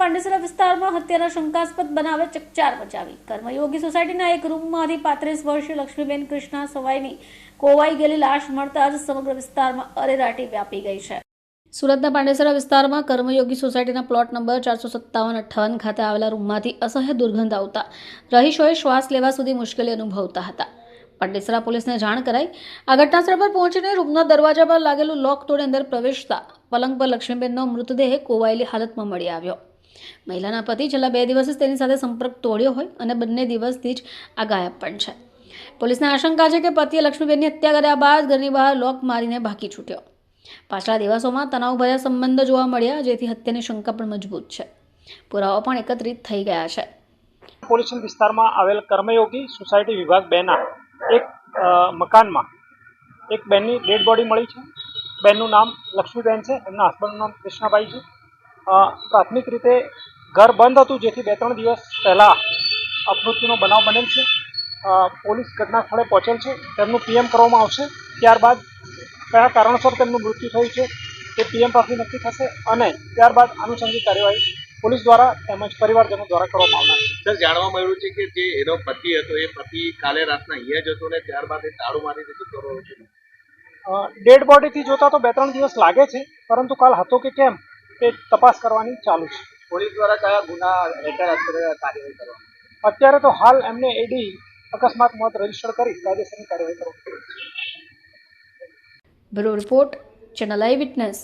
પાંડેસરા વિસ્તારમાં હત્યાના શંકાસ્પદ બનાવે ચકચાર મચાવી. કર્મયોગી સોસાયટીના એક રૂમમાંથી 35 વર્ષીય લક્ષ્મીબેન કૃષ્ણા સવાઈની કોવાઈ ગયેલી લાશ મળતા જ સમગ્ર વિસ્તારમાં અરેરાટી વ્યાપી ગઈ છે. સુરતના પાંડેસરા વિસ્તારમાં કર્મયોગી સોસાયટીના પ્લોટ નંબર 457-58 ખાતે આવેલા રૂમમાંથી અસહ્ય દુર્ગંધ આવતા રહીશોએ શ્વાસ લેવા સુધી મુશ્કેલી અનુભવતા હતા. પાંડેસરા પોલીસને જાણ કરાઈ. આ ઘટનાસ્થળ પર પહોંચીને રૂમના દરવાજા પર લાગેલું લોક તોડી અંદર પ્રવેશતા પલંગ પર લક્ષ્મીબેનનો મૃતદેહ કોવાયેલી હાલતમાં મળી આવ્યો. મહિલાના પતિ છેલ્લા 2 દિવસથી તેની સાથે સંપર્ક તોડ્યો હોય અને બંને દિવસથી જ આ ગાયબ પણ છે. પોલીસને આશંકા છે કે પતિએ લક્ષ્મીબેનની હત્યા કર્યા બાદ ઘરની બહાર લોક મારીને ભાગી છૂટ્યો. પાછલા દિવસોમાં તણાવભર્યા સંબંધો જોવા મળ્યા, જેથી હત્યાની શંકા પણ મજબૂત છે. પુરાવા પણ એકત્રિત થઈ ગયા છે. પોલીસ વિસ્તારમાં આવેલ કર્મયોગી સોસાયટી વિભાગ 2 ના એક મકાનમાં એક બેનની ડેડ બોડી મળી છે. બેનનું નામ લક્ષ્મીબેન છે, એમના હસબન્ડનું નામ કૃષ્ણાભાઈ છે. પ્રાથમિક રીતે ઘર બંધ હતું, જેથી 2-3 દિવસ પહેલાં અપમૃત્યુનો બનાવ બનેલ છે. પોલીસ ઘટના સ્થળે પહોંચેલ છે. તેમનું પીએમ કરવામાં આવશે. ત્યારબાદ કયા કારણસર તેમનું મૃત્યુ થયું છે તે પીએમ પાસે નક્કી થશે અને ત્યારબાદ આનુષંગિક કાર્યવાહી પોલીસ દ્વારા તેમજ પરિવારજનો દ્વારા કરવામાં આવનાર છે. સર, જાણવા મળ્યું છે કે જે એનો પતિ હતો એ પતિ કાલે રાતના અહીંયા જ હતો ને ત્યારબાદ એ તાળું મારીને જતો રહ્યો છે. ડેડ બોડીથી જોતા તો 2-3 દિવસ લાગે છે, પરંતુ કાલ હતો કે કેમ તે તપાસ કરવાની ચાલુ છે. પોલીસ દ્વારા કયા ગુના હેઠળ કાર્યવાહી કરવામાં? અત્યારે તો હાલ એમને એડી અકસ્માત મોત રજીસ્ટર કરી કાયદેસરની કાર્યવાહી કરવામાં. બ્યુરો રિપોર્ટ, ચેનલ આઈ વિટનેસ.